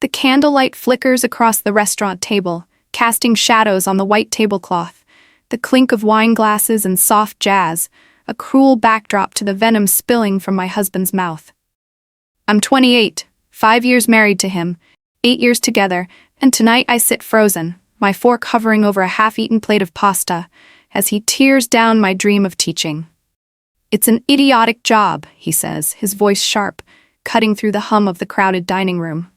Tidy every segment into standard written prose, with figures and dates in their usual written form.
The candlelight flickers across the restaurant table, casting shadows on the white tablecloth. The clink of wine glasses and soft jazz, a cruel backdrop to the venom spilling from my husband's mouth. I'm 28, 5 years married to him, 8 years together, and tonight I sit frozen, my fork hovering over a half-eaten plate of pasta, as he tears down my dream of teaching. It's an idiotic job, he says, his voice sharp, cutting through the hum of the crowded dining room.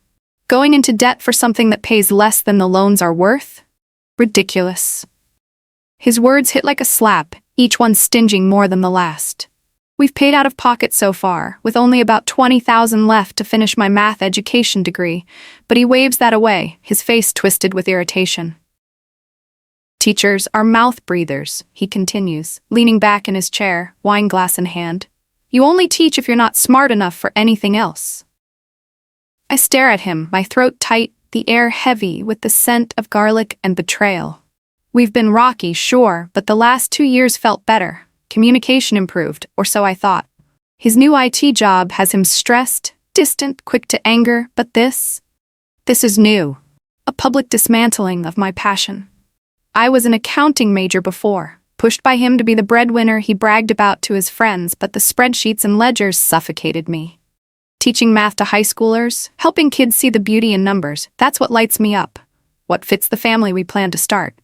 Going into debt for something that pays less than the loans are worth? Ridiculous. His words hit like a slap, each one stinging more than the last. We've paid out of pocket so far, with only about $20,000 left to finish my math education degree, but he waves that away, his face twisted with irritation. Teachers are mouth breathers, he continues, leaning back in his chair, wine glass in hand. You only teach if you're not smart enough for anything else. I stare at him, my throat tight, the air heavy with the scent of garlic and betrayal. We've been rocky, sure, but the last 2 years felt better. Communication improved, or so I thought. His new IT job has him stressed, distant, quick to anger, but this is new. A public dismantling of my passion. I was an accounting major before, pushed by him to be the breadwinner he bragged about to his friends, but the spreadsheets and ledgers suffocated me. Teaching math to high schoolers, helping kids see the beauty in numbers, that's what lights me up. What fits the family we plan to start.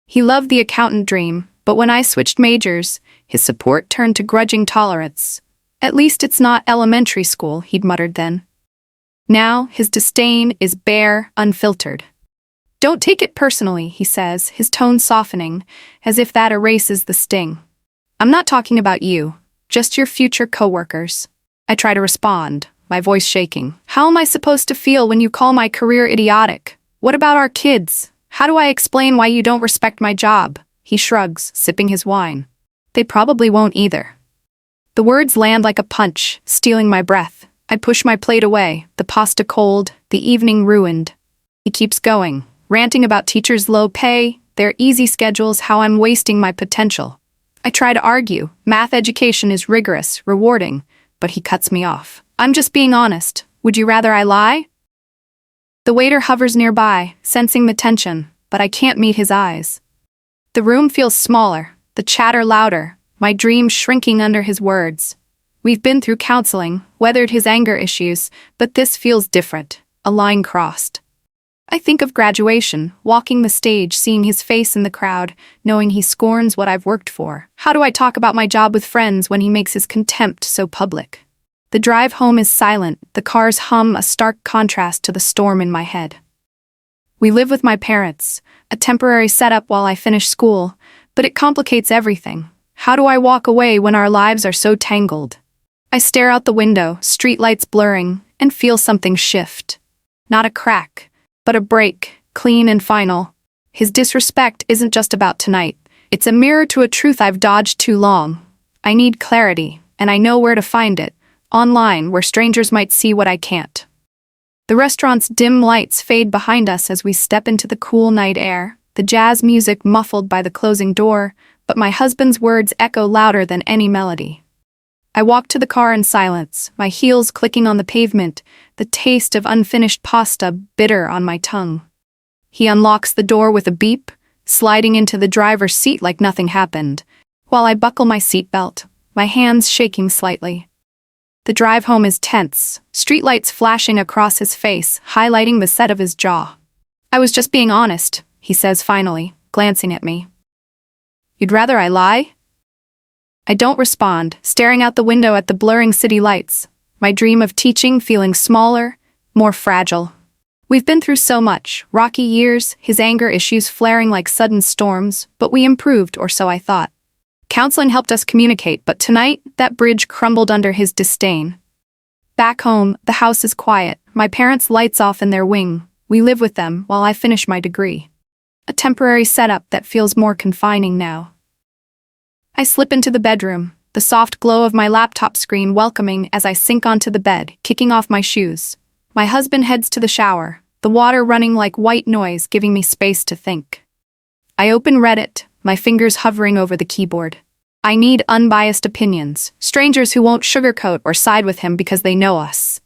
He loved the accountant dream, but when I switched majors, his support turned to grudging tolerance. At least it's not elementary school, he'd muttered then. Now, his disdain is bare, unfiltered. Don't take it personally, he says, his tone softening, as if that erases the sting. I'm not talking about you, just your future coworkers. I try to respond, my voice shaking. How am I supposed to feel when you call my career idiotic? What about our kids? How do I explain why you don't respect my job? He shrugs, sipping his wine. They probably won't either. The words land like a punch, stealing my breath. I push my plate away, the pasta cold, the evening ruined. He keeps going, ranting about teachers' low pay, their easy schedules, how I'm wasting my potential. I try to argue, math education is rigorous, rewarding, but he cuts me off. I'm just being honest. Would you rather I lie? The waiter hovers nearby, sensing the tension, but I can't meet his eyes. The room feels smaller, the chatter louder, my dreams shrinking under his words. We've been through counseling, weathered his anger issues, but this feels different, a line crossed. I think of graduation, walking the stage, seeing his face in the crowd, knowing he scorns what I've worked for. How do I talk about my job with friends when he makes his contempt so public? The drive home is silent, the cars hum, a stark contrast to the storm in my head. We live with my parents, a temporary setup while I finish school, but it complicates everything. How do I walk away when our lives are so tangled? I stare out the window, streetlights blurring, and feel something shift. Not a crack, but a break, clean and final. His disrespect isn't just about tonight. It's a mirror to a truth I've dodged too long. I need clarity, and I know where to find it. Online, where strangers might see what I can't. The restaurant's dim lights fade behind us as we step into the cool night air, the jazz music muffled by the closing door, but my husband's words echo louder than any melody. I walk to the car in silence, my heels clicking on the pavement, the taste of unfinished pasta bitter on my tongue. He unlocks the door with a beep, sliding into the driver's seat like nothing happened, while I buckle my seatbelt, my hands shaking slightly. The drive home is tense, streetlights flashing across his face, highlighting the set of his jaw. I was just being honest, he says finally, glancing at me. You'd rather I lie? I don't respond, staring out the window at the blurring city lights, my dream of teaching feeling smaller, more fragile. We've been through so much, rocky years, his anger issues flaring like sudden storms, but we improved, or so I thought. Counseling helped us communicate, but tonight, that bridge crumbled under his disdain. Back home, the house is quiet, my parents' lights off in their wing. We live with them while I finish my degree. A temporary setup that feels more confining now. I slip into the bedroom, the soft glow of my laptop screen welcoming as I sink onto the bed, kicking off my shoes. My husband heads to the shower, the water running like white noise, giving me space to think. I open Reddit, my fingers hovering over the keyboard. I need unbiased opinions, strangers who won't sugarcoat or side with him because they know us.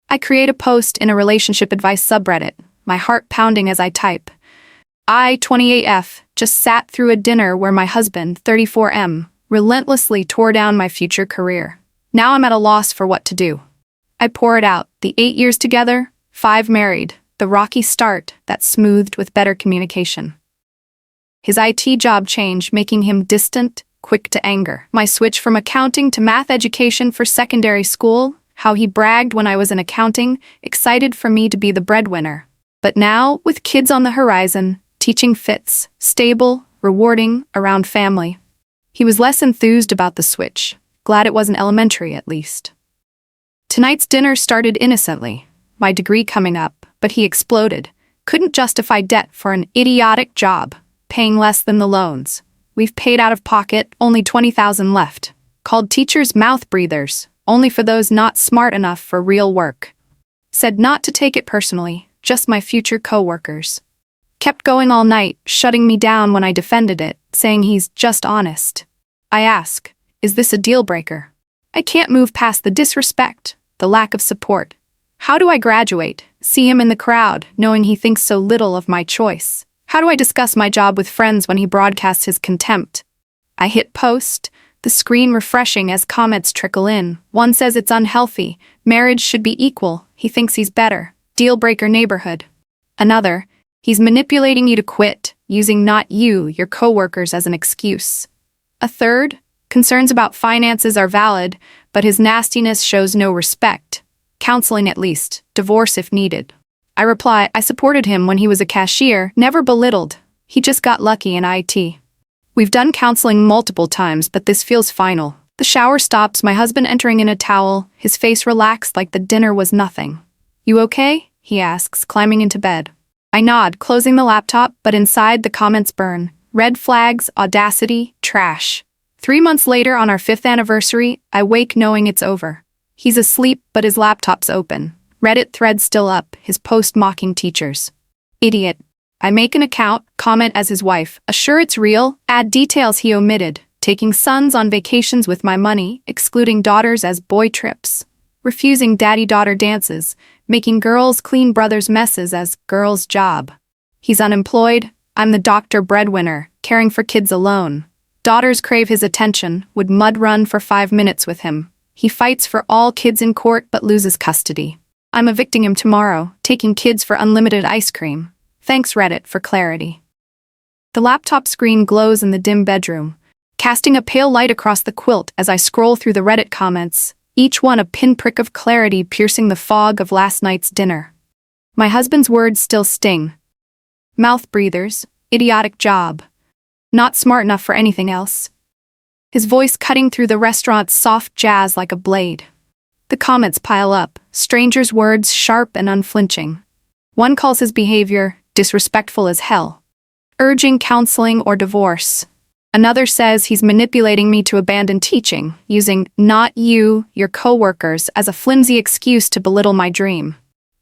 I create a post in a relationship advice subreddit, my heart pounding as I type. I, 28F, just sat through a dinner where my husband, 34M, relentlessly tore down my future career. Now I'm at a loss for what to do. I pour it out, the 8 years together, 5 married, the rocky start that smoothed with better communication. His IT job change making him distant, quick to anger. My switch from accounting to math education for secondary school, how he bragged when I was in accounting, excited for me to be the breadwinner. But now, with kids on the horizon, teaching fits, stable, rewarding, around family. He was less enthused about the switch, glad it wasn't elementary at least. Tonight's dinner started innocently, my degree coming up, but he exploded. Couldn't justify debt for an idiotic job, paying less than the loans. We've paid out of pocket, only $20,000 left. Called teachers mouth breathers, only for those not smart enough for real work. Said not to take it personally, just my future co-workers. Kept going all night, shutting me down when I defended it, saying he's just honest. I ask, is this a deal breaker? I can't move past the disrespect, the lack of support. How do I graduate, see him in the crowd, knowing he thinks so little of my choice? How do I discuss my job with friends when he broadcasts his contempt? I hit post, the screen refreshing as comments trickle in. One says it's unhealthy, marriage should be equal, he thinks he's better, deal breaker neighborhood. Another, he's manipulating you to quit, using not you, your coworkers as an excuse. A third, concerns about finances are valid, but his nastiness shows no respect. Counseling at least, divorce if needed. I reply, I supported him when he was a cashier, never belittled. He just got lucky in IT. We've done counseling multiple times, but this feels final. The shower stops, my husband entering in a towel, his face relaxed like the dinner was nothing. You okay? He asks, climbing into bed. I nod, closing the laptop, but inside the comments burn. Red flags, audacity, trash. 3 months later, on our 5th anniversary, I wake knowing it's over. He's asleep, but his laptop's open. Reddit thread still up, his post mocking teachers. Idiot. I make an account, comment as his wife, assure it's real, add details he omitted, taking sons on vacations with my money, excluding daughters as boy trips, refusing daddy-daughter dances, making girls clean brothers' messes as girls' job. He's unemployed, I'm the doctor breadwinner, caring for kids alone. Daughters crave his attention, would mud run for 5 minutes with him. He fights for all kids in court but loses custody. I'm evicting him tomorrow, taking kids for unlimited ice cream. Thanks Reddit for clarity. The laptop screen glows in the dim bedroom, casting a pale light across the quilt as I scroll through the Reddit comments, each one a pinprick of clarity piercing the fog of last night's dinner. My husband's words still sting. Mouth breathers, idiotic job. Not smart enough for anything else. His voice cutting through the restaurant's soft jazz like a blade. The comments pile up, strangers' words sharp and unflinching. One calls his behavior disrespectful as hell, urging counseling or divorce. Another says he's manipulating me to abandon teaching, using not you, your coworkers, as a flimsy excuse to belittle my dream.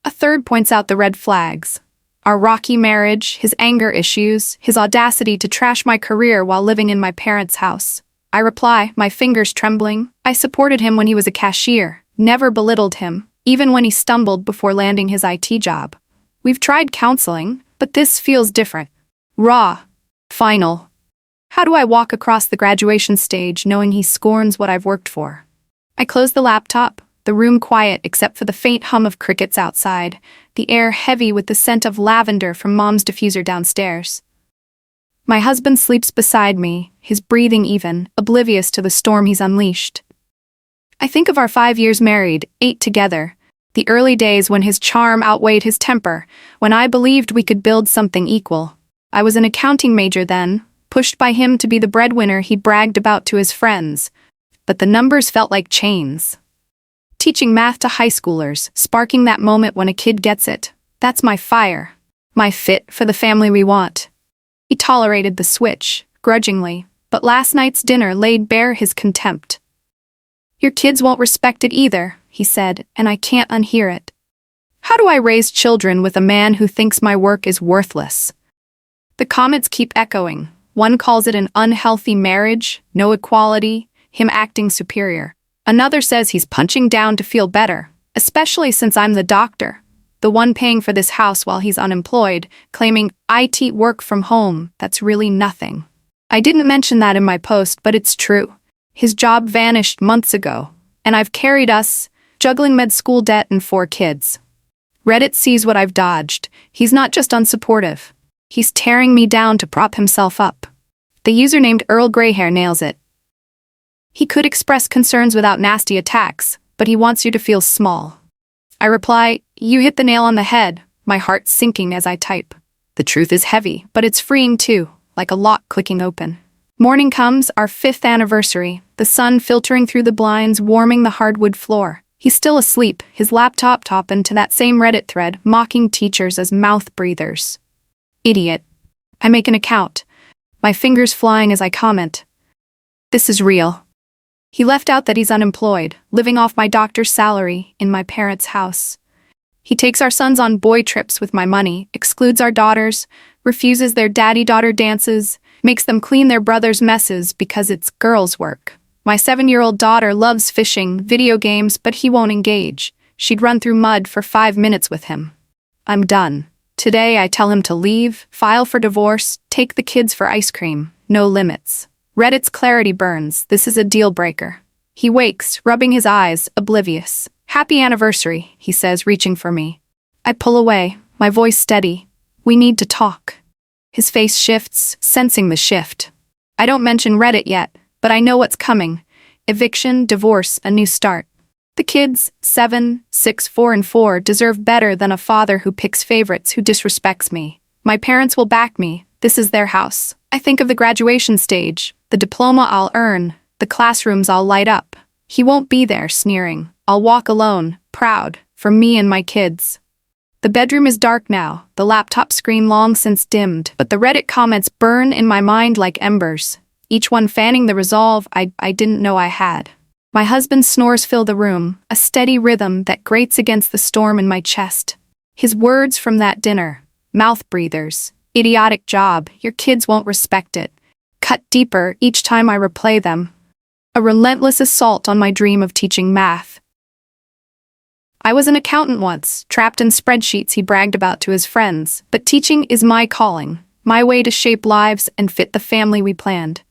A third points out the red flags. Our rocky marriage, his anger issues, his audacity to trash my career while living in my parents' house. I reply, my fingers trembling, I supported him when he was a cashier, never belittled him, even when he stumbled before landing his IT job. We've tried counseling, but this feels different. Raw. Final. How do I walk across the graduation stage knowing he scorns what I've worked for? I close the laptop, the room quiet except for the faint hum of crickets outside, the air heavy with the scent of lavender from Mom's diffuser downstairs. My husband sleeps beside me, his breathing even, oblivious to the storm he's unleashed. I think of our 5 years married, 8 together, the early days when his charm outweighed his temper, when I believed we could build something equal. I was an accounting major then, pushed by him to be the breadwinner he bragged about to his friends, but the numbers felt like chains. Teaching math to high schoolers, sparking that moment when a kid gets it, that's my fire, my fit for the family we want. He tolerated the switch, grudgingly, but last night's dinner laid bare his contempt. Your kids won't respect it either, he said, and I can't unhear it. How do I raise children with a man who thinks my work is worthless? The comments keep echoing. One calls it an unhealthy marriage, no equality, him acting superior. Another says he's punching down to feel better. especially since I'm the doctor, the one paying for this house while he's unemployed, claiming IT work from home. That's really nothing. I didn't mention that in my post, but it's true. His job vanished months ago, and I've carried us, juggling med school debt and 4 kids. Reddit sees what I've dodged. He's not just unsupportive. He's tearing me down to prop himself up. The user named Earl Greyhair nails it. He could express concerns without nasty attacks, but he wants you to feel small. I reply, you hit the nail on the head, my heart sinking as I type. The truth is heavy, but it's freeing too, like a lock clicking open. Morning comes, our 5th anniversary, the sun filtering through the blinds, warming the hardwood floor. He's still asleep, his laptop open to that same Reddit thread, mocking teachers as mouth breathers. Idiot. I make an account, my fingers flying as I comment. This is real. He left out that he's unemployed, living off my doctor's salary in my parents' house. He takes our sons on boy trips with my money, excludes our daughters, refuses their daddy-daughter dances, makes them clean their brother's messes because it's girls' work. My 7-year-old daughter loves fishing, video games, but he won't engage. She'd run through mud for 5 minutes with him. I'm done. Today I tell him to leave, file for divorce, take the kids for ice cream. No limits. Reddit's clarity burns. This is a deal breaker. He wakes, rubbing his eyes, oblivious. Happy anniversary, he says, reaching for me. I pull away, my voice steady. We need to talk. His face shifts, sensing the shift. I don't mention Reddit yet, but I know what's coming. Eviction, divorce, a new start. The kids, 7, 6, 4, and 4, deserve better than a father who picks favorites, who disrespects me. My parents will back me. This is their house. I think of the graduation stage, the diploma I'll earn, the classrooms I'll light up. He won't be there, sneering. I'll walk alone, proud, for me and my kids. The bedroom is dark now, the laptop screen long since dimmed, but the Reddit comments burn in my mind like embers, each one fanning the resolve I didn't know I had. My husband's snores fill the room, a steady rhythm that grates against the storm in my chest. His words from that dinner, mouth breathers, idiotic job, your kids won't respect it, cut deeper each time I replay them. A relentless assault on my dream of teaching math. I was an accountant once, trapped in spreadsheets he bragged about to his friends, but teaching is my calling, my way to shape lives and fit the family we planned.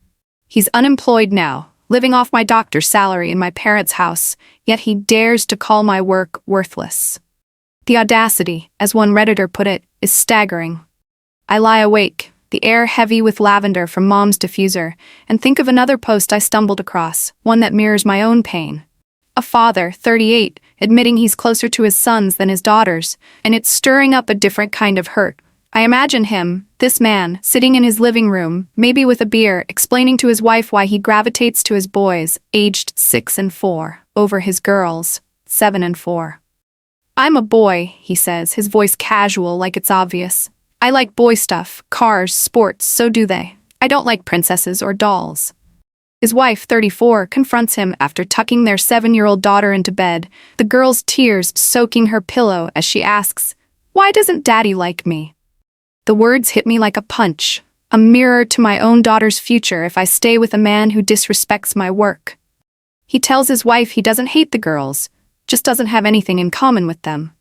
He's unemployed now, living off my doctor's salary in my parents' house, yet he dares to call my work worthless. The audacity, as one Redditor put it, is staggering. I lie awake, the air heavy with lavender from Mom's diffuser, and think of another post I stumbled across, one that mirrors my own pain. A father, 38, admitting he's closer to his sons than his daughters, and it's stirring up a different kind of hurt. I imagine him, this man, sitting in his living room, maybe with a beer, explaining to his wife why he gravitates to his boys, aged 6 and 4, over his girls, 7 and 4. I'm a boy, he says, his voice casual like it's obvious. I like boy stuff, cars, sports, so do they. I don't like princesses or dolls. His wife, 34, confronts him after tucking their 7-year-old daughter into bed, the girl's tears soaking her pillow as she asks, "Why doesn't Daddy like me?" The words hit me like a punch, a mirror to my own daughter's future if I stay with a man who disrespects my work. He tells his wife he doesn't hate the girls, just doesn't have anything in common with them.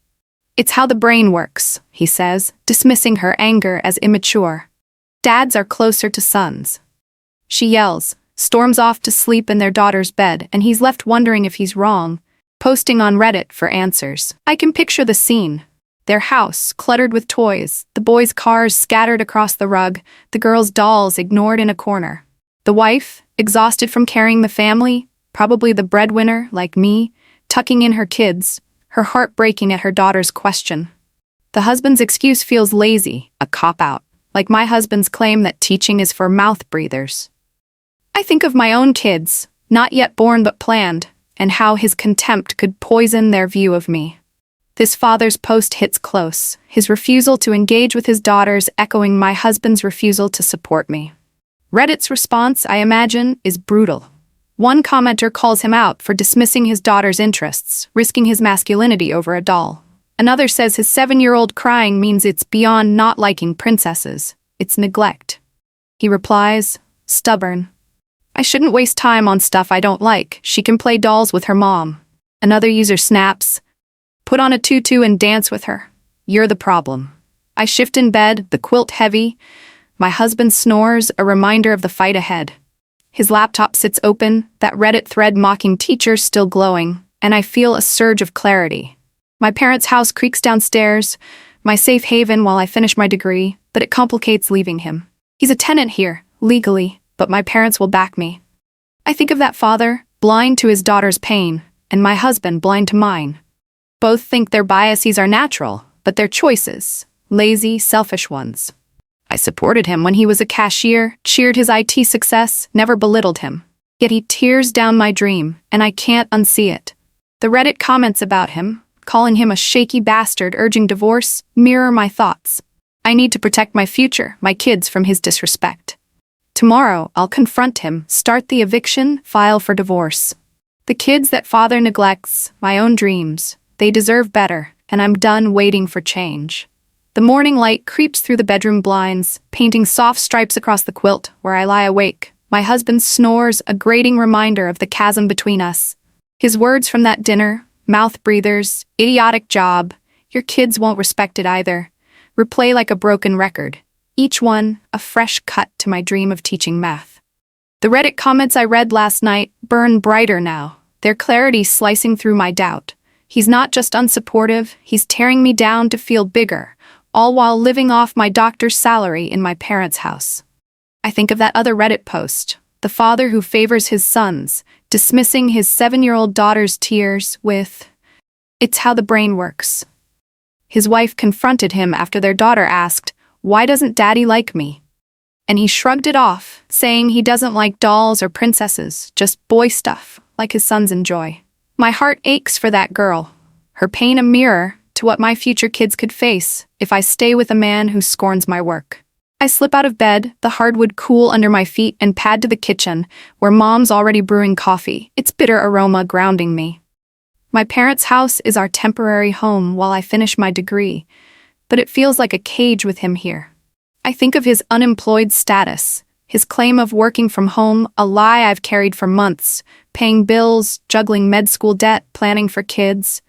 It's how the brain works, he says, dismissing her anger as immature. Dads are closer to sons. She yells, storms off to sleep in their daughter's bed, and he's left wondering if he's wrong, posting on Reddit for answers. I can picture the scene. Their house, cluttered with toys, the boys' cars scattered across the rug, the girls' dolls ignored in a corner. The wife, exhausted from carrying the family, probably the breadwinner, like me, tucking in her kids, her heart breaking at her daughter's question. The husband's excuse feels lazy, a cop-out, like my husband's claim that teaching is for mouth breathers. I think of my own kids, not yet born but planned, and how his contempt could poison their view of me. This father's post hits close, his refusal to engage with his daughters echoing my husband's refusal to support me. Reddit's response, I imagine, is brutal. One commenter calls him out for dismissing his daughter's interests, risking his masculinity over a doll. Another says his 7-year-old crying means it's beyond not liking princesses, it's neglect. He replies, stubborn. I shouldn't waste time on stuff I don't like, she can play dolls with her mom. Another user snaps, Put on a tutu and dance with her. You're the problem. I shift in bed, the quilt heavy. My husband snores, a reminder of the fight ahead. His laptop sits open, that Reddit thread mocking teacher still glowing, and I feel a surge of clarity. My parents' house creaks downstairs, my safe haven while I finish my degree, but it complicates leaving him. He's a tenant here, legally, but my parents will back me. I think of that father, blind to his daughter's pain, and my husband blind to mine. Both think their biases are natural, but their choices, lazy, selfish ones. I supported him when he was a cashier, cheered his IT success, never belittled him. Yet he tears down my dream, and I can't unsee it. The Reddit comments about him, calling him a shaky bastard urging divorce, mirror my thoughts. I need to protect my future, my kids, from his disrespect. Tomorrow, I'll confront him, start the eviction, file for divorce. The kids that father neglects, my own dreams, they deserve better, and I'm done waiting for change. The morning light creeps through the bedroom blinds, painting soft stripes across the quilt where I lie awake. My husband snores, a grating reminder of the chasm between us. His words from that dinner, mouth breathers, idiotic job, your kids won't respect it either, replay like a broken record. Each one, a fresh cut to my dream of teaching math. The Reddit comments I read last night burn brighter now, their clarity slicing through my doubt. He's not just unsupportive, he's tearing me down to feel bigger, all while living off my doctor's salary in my parents' house. I think of that other Reddit post, the father who favors his sons, dismissing his 7-year-old daughter's tears with, "It's how the brain works." His wife confronted him after their daughter asked, "Why doesn't daddy like me?" And he shrugged it off, saying he doesn't like dolls or princesses, just boy stuff, like his sons enjoy. My heart aches for that girl, her pain a mirror to what my future kids could face if I stay with a man who scorns my work. I slip out of bed, the hardwood cool under my feet, and pad to the kitchen, where mom's already brewing coffee, its bitter aroma grounding me. My parents' house is our temporary home while I finish my degree, but it feels like a cage with him here. I think of his unemployed status, his claim of working from home, a lie I've carried for months, paying bills, juggling med school debt, planning for kids.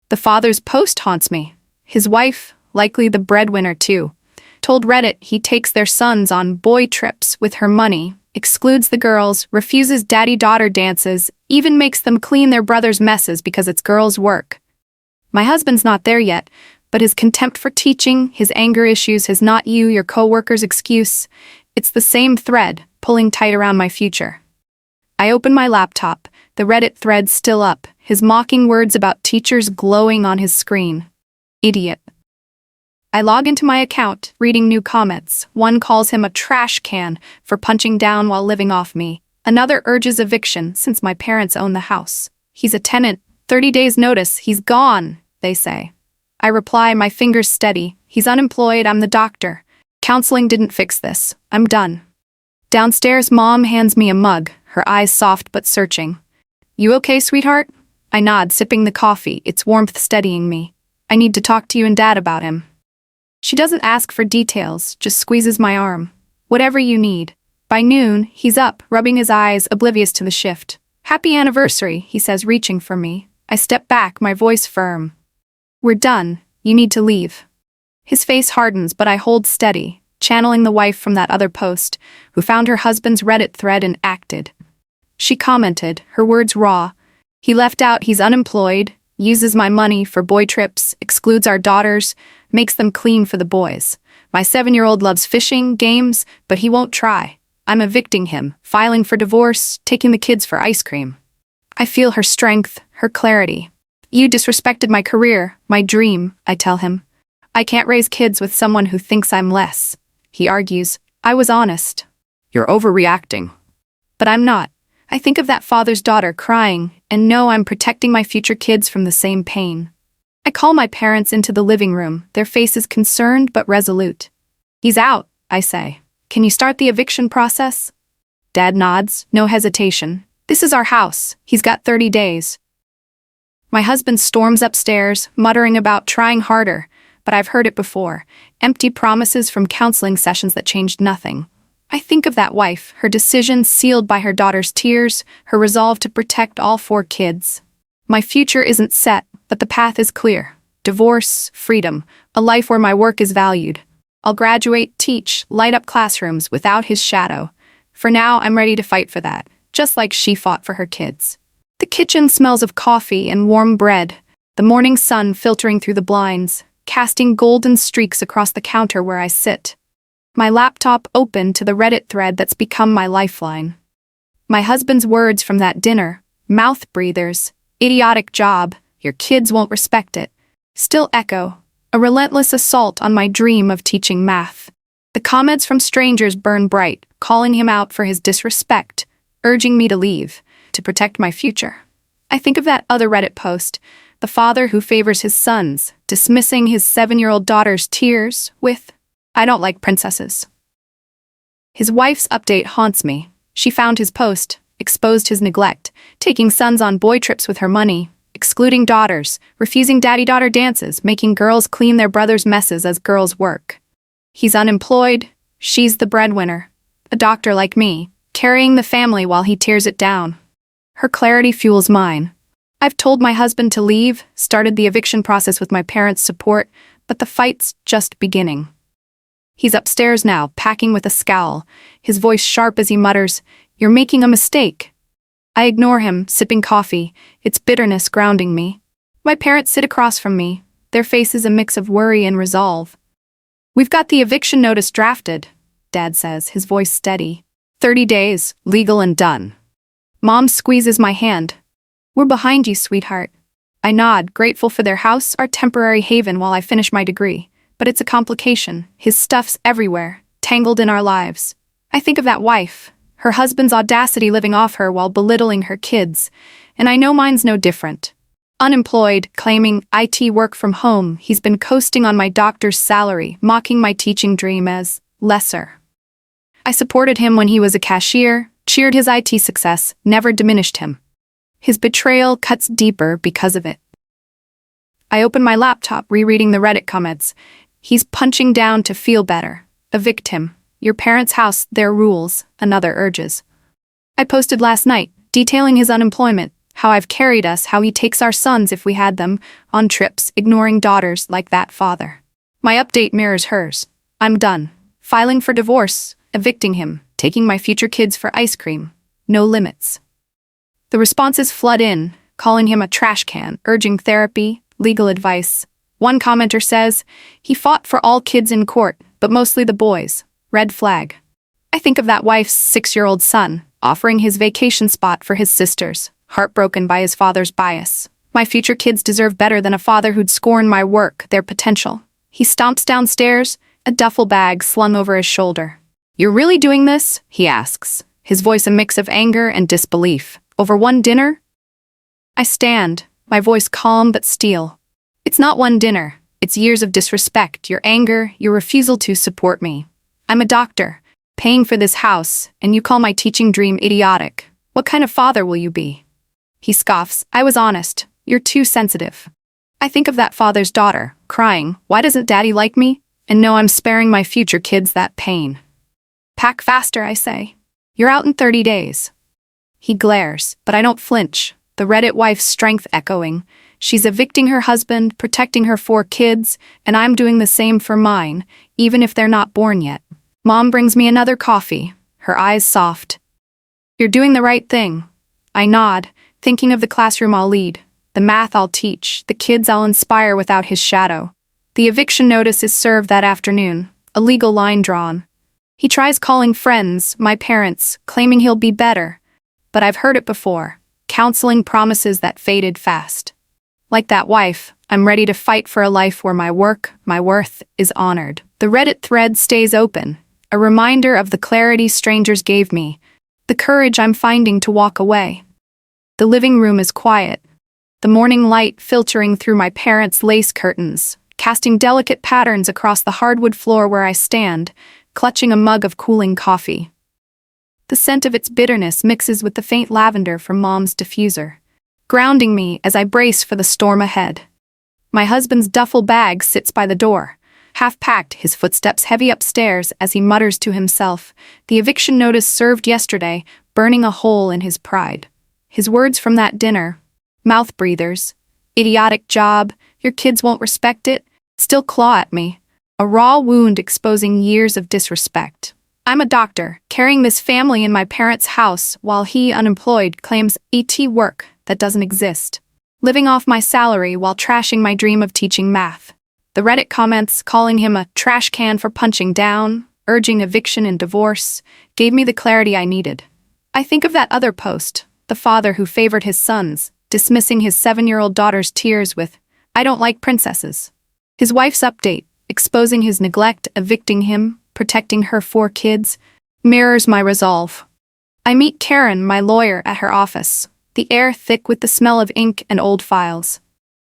The father's post haunts me. His wife, likely the breadwinner too, told Reddit he takes their sons on boy trips with her money, excludes the girls, refuses daddy-daughter dances, even makes them clean their brother's messes because it's girls' work. My husband's not there yet, but his contempt for teaching, his anger issues, his not you, your co-worker's excuse, it's the same thread, pulling tight around my future. I open my laptop, the Reddit thread still up, his mocking words about teachers glowing on his screen. Idiot. I log into my account, reading new comments. One calls him a trash can for punching down while living off me. Another urges eviction since my parents own the house. He's a tenant, 30 days notice, he's gone, they say. I reply, my fingers steady. He's unemployed, I'm the doctor. Counseling didn't fix this. I'm done. Downstairs, Mom hands me a mug, her eyes soft but searching. You okay, sweetheart? I nod, sipping the coffee, its warmth steadying me. I need to talk to you and Dad about him. She doesn't ask for details, just squeezes my arm. Whatever you need. By noon, he's up, rubbing his eyes, oblivious to the shift. Happy anniversary, he says, reaching for me. I step back, my voice firm. We're done. You need to leave. His face hardens, but I hold steady, channeling the wife from that other post, who found her husband's Reddit thread and acted. She commented, her words raw. He left out he's unemployed, uses my money for boy trips, excludes our daughters, makes them clean for the boys. My 7-year-old loves fishing, games, but he won't try. I'm evicting him, filing for divorce, taking the kids for ice cream. I feel her strength, her clarity. You disrespected my career, my dream, I tell him. I can't raise kids with someone who thinks I'm less. He argues, I was honest. You're overreacting. But I'm not. I think of that father's daughter crying, and know I'm protecting my future kids from the same pain. I call my parents into the living room, their faces concerned but resolute. He's out, I say. Can you start the eviction process? Dad nods, no hesitation. This is our house. He's got 30 days. My husband storms upstairs, muttering about trying harder, but I've heard it before. Empty promises from counseling sessions that changed nothing. I think of that wife, her decision sealed by her daughter's tears, her resolve to protect all 4 kids. My future isn't set, but the path is clear. Divorce, freedom, a life where my work is valued. I'll graduate, teach, light up classrooms without his shadow. For now, I'm ready to fight for that, just like she fought for her kids. The kitchen smells of coffee and warm bread, the morning sun filtering through the blinds, casting golden streaks across the counter where I sit. My laptop open to the Reddit thread that's become my lifeline. My husband's words from that dinner, mouth breathers, idiotic job, your kids won't respect it, still echo, a relentless assault on my dream of teaching math. The comments from strangers burn bright, calling him out for his disrespect, urging me to leave, to protect my future. I think of that other Reddit post, the father who favors his sons, dismissing his 7-year-old daughter's tears with, "I don't like princesses." His wife's update haunts me. She found his post, exposed his neglect, taking sons on boy trips with her money, excluding daughters, refusing daddy-daughter dances, making girls clean their brothers' messes as girls work. He's unemployed, she's the breadwinner, a doctor like me, carrying the family while he tears it down. Her clarity fuels mine. I've told my husband to leave, started the eviction process with my parents' support, but the fight's just beginning. He's upstairs now, packing with a scowl, his voice sharp as he mutters, "You're making a mistake." I ignore him, sipping coffee, its bitterness grounding me. My parents sit across from me, their faces a mix of worry and resolve. "We've got the eviction notice drafted," Dad says, his voice steady. 30 days, legal and done." Mom squeezes my hand. "We're behind you, sweetheart." I nod, grateful for their house, our temporary haven while I finish my degree. But it's a complication. His stuff's everywhere, tangled in our lives. I think of that wife, her husband's audacity living off her while belittling her kids, and I know mine's no different. Unemployed, claiming IT work from home, he's been coasting on my doctor's salary, mocking my teaching dream as lesser. I supported him when he was a cashier, cheered his IT success, never diminished him. His betrayal cuts deeper because of it. I open my laptop, rereading the Reddit comments. He's punching down to feel better. Evict him. Your parents' house, their rules, another urges. I posted last night, detailing his unemployment, how I've carried us, how he takes our sons if we had them, on trips, ignoring daughters like that father. My update mirrors hers. I'm done. Filing for divorce, evicting him, taking my future kids for ice cream. No limits. The responses flood in, calling him a trash can, urging therapy, legal advice. One commenter says, "He fought for all kids in court, but mostly the boys. Red flag." I think of that wife's 6-year-old son, offering his vacation spot for his sisters, heartbroken by his father's bias. My future kids deserve better than a father who'd scorn my work, their potential. He stomps downstairs, a duffel bag slung over his shoulder. "You're really doing this?" he asks, his voice a mix of anger and disbelief. "Over one dinner?" I stand, my voice calm but steel. "It's not one dinner. It's years of disrespect, your anger, your refusal to support me. I'm a doctor, paying for this house, and you call my teaching dream idiotic. What kind of father will you be?" He scoffs. "I was honest. You're too sensitive." I think of that father's daughter, crying, "Why doesn't daddy like me?" and know I'm sparing my future kids that pain. "Pack faster," I say. "You're out in 30 days. He glares, but I don't flinch, the Reddit wife's strength echoing. She's evicting her husband, protecting her 4 kids, and I'm doing the same for mine, even if they're not born yet. Mom brings me another coffee, her eyes soft. "You're doing the right thing." I nod, thinking of the classroom I'll lead, the math I'll teach, the kids I'll inspire without his shadow. The eviction notice is served that afternoon, a legal line drawn. He tries calling friends, my parents, claiming he'll be better. But I've heard it before, counseling promises that faded fast. Like that wife, I'm ready to fight for a life where my work, my worth, is honored. The Reddit thread stays open, a reminder of the clarity strangers gave me, the courage I'm finding to walk away. The living room is quiet, the morning light filtering through my parents' lace curtains, casting delicate patterns across the hardwood floor where I stand, clutching a mug of cooling coffee. The scent of its bitterness mixes with the faint lavender from Mom's diffuser, grounding me as I brace for the storm ahead. My husband's duffel bag sits by the door, half-packed, his footsteps heavy upstairs as he mutters to himself, the eviction notice served yesterday, burning a hole in his pride. His words from that dinner, mouth breathers, Idiotic job, your kids won't respect it, still claw at me. A raw wound exposing years of disrespect. I'm a doctor, carrying this family in my parents' house while he, unemployed, claims ET work that doesn't exist. Living off my salary while trashing my dream of teaching math. The Reddit comments calling him a trash can for punching down, urging eviction and divorce, gave me the clarity I needed. I think of that other post, the father who favored his sons, dismissing his 7-year-old daughter's tears with, "I don't like princesses." His wife's update, exposing his neglect, evicting him, protecting her 4 kids, mirrors my resolve. I meet Karen, my lawyer, at her office, the air thick with the smell of ink and old files.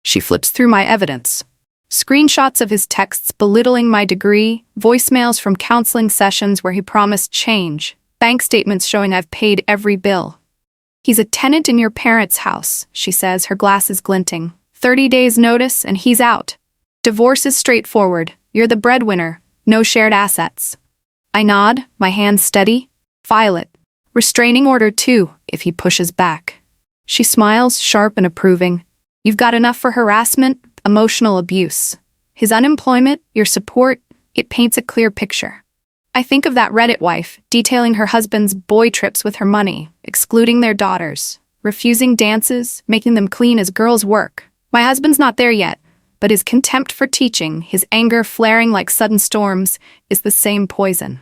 She flips through my evidence. Screenshots of his texts belittling my degree, voicemails from counseling sessions where he promised change, bank statements showing I've paid every bill. "He's a tenant in your parents' house," she says, her glasses glinting. 30 days notice and he's out. Divorce is straightforward. You're the breadwinner. No shared assets. I nod, my hands steady. File it. Restraining order too, if he pushes back. She smiles, sharp and approving. You've got enough for harassment, emotional abuse. His unemployment, your support, it paints a clear picture. I think of that Reddit wife, detailing her husband's boy trips with her money, excluding their daughters, refusing dances, making them clean as girls' work. My husband's not there yet, but his contempt for teaching, his anger flaring like sudden storms, is the same poison.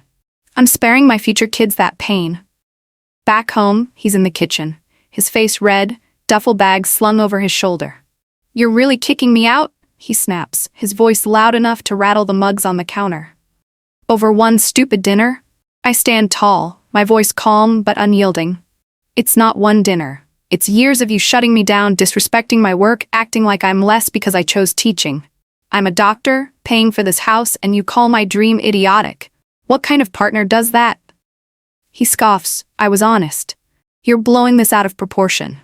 I'm sparing my future kids that pain. Back home, he's in the kitchen, his face red, duffel bag slung over his shoulder. "You're really kicking me out?" he snaps, his voice loud enough to rattle the mugs on the counter. "Over one stupid dinner?" I stand tall, my voice calm but unyielding. "It's not one dinner. It's years of you shutting me down, disrespecting my work, acting like I'm less because I chose teaching. I'm a doctor, paying for this house, and you call my dream idiotic. What kind of partner does that?" He scoffs. "I was honest. You're blowing this out of proportion."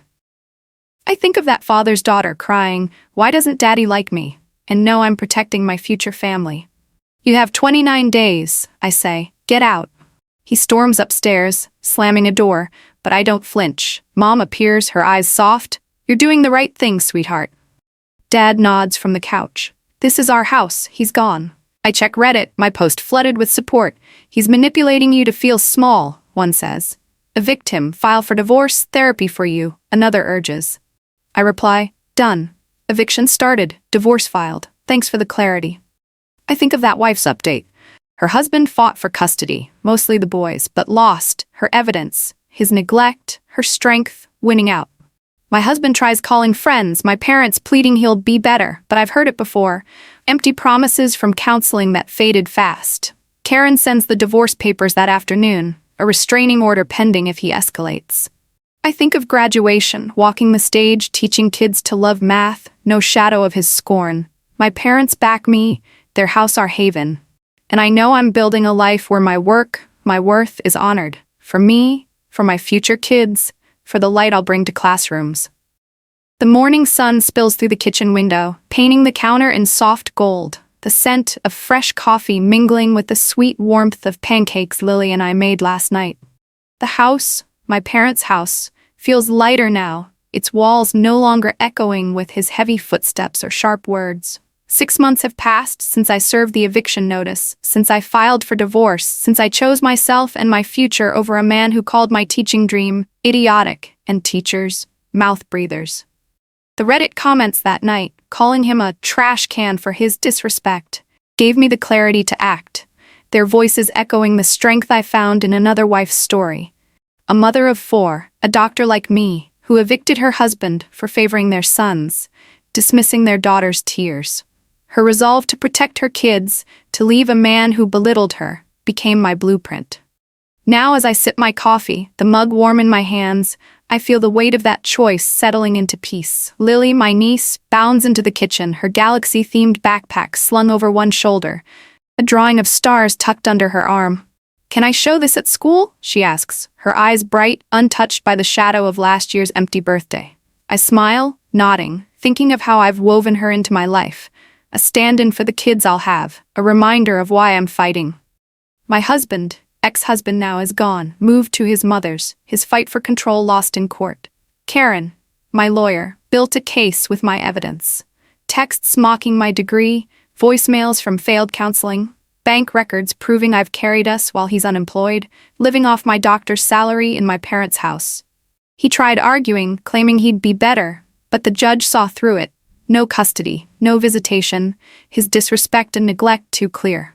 I think of that father's daughter crying, "Why doesn't daddy like me?" and know I'm protecting my future family. "You have 29 days, I say. Get out." He storms upstairs, slamming a door, but I don't flinch. Mom appears, her eyes soft. "You're doing the right thing, sweetheart." Dad nods from the couch. "This is our house, he's gone." I check Reddit, my post flooded with support. "He's manipulating you to feel small," one says. "Evict him, file for divorce, therapy for you," another urges. I reply, "Done. Eviction started, divorce filed. Thanks for the clarity." I think of that wife's update. Her husband fought for custody, mostly the boys, but lost. Her evidence, his neglect, her strength, winning out. My husband tries calling friends, my parents pleading he'll be better, but I've heard it before. Empty promises from counseling that faded fast. Karen sends the divorce papers that afternoon, a restraining order pending if he escalates. I think of graduation, walking the stage, teaching kids to love math, no shadow of his scorn. My parents back me, their house our haven. And I know I'm building a life where my work, my worth is honored. For me, for my future kids, for the light I'll bring to classrooms. The morning sun spills through the kitchen window, painting the counter in soft gold, the scent of fresh coffee mingling with the sweet warmth of pancakes Lily and I made last night. The house, my parents' house, feels lighter now, its walls no longer echoing with his heavy footsteps or sharp words. 6 months have passed since I served the eviction notice, since I filed for divorce, since I chose myself and my future over a man who called my teaching dream idiotic, and teachers mouth breathers. The Reddit comments that night, calling him a trash can for his disrespect, gave me the clarity to act, their voices echoing the strength I found in another wife's story. A mother of 4, a doctor like me, who evicted her husband for favoring their sons, dismissing their daughter's tears. Her resolve to protect her kids, to leave a man who belittled her, became my blueprint. Now as I sip my coffee, the mug warm in my hands, I feel the weight of that choice settling into peace. Lily, my niece, bounds into the kitchen, her galaxy-themed backpack slung over one shoulder, a drawing of stars tucked under her arm. "Can I show this at school?" she asks, her eyes bright, untouched by the shadow of last year's empty birthday. I smile, nodding, thinking of how I've woven her into my life, a stand-in for the kids I'll have, a reminder of why I'm fighting. My husband, ex-husband now, is gone, moved to his mother's, his fight for control lost in court. Karen, my lawyer, built a case with my evidence. Texts mocking my degree, voicemails from failed counseling, bank records proving I've carried us while he's unemployed, living off my doctor's salary in my parents' house. He tried arguing, claiming he'd be better, but the judge saw through it. No custody, no visitation, his disrespect and neglect too clear.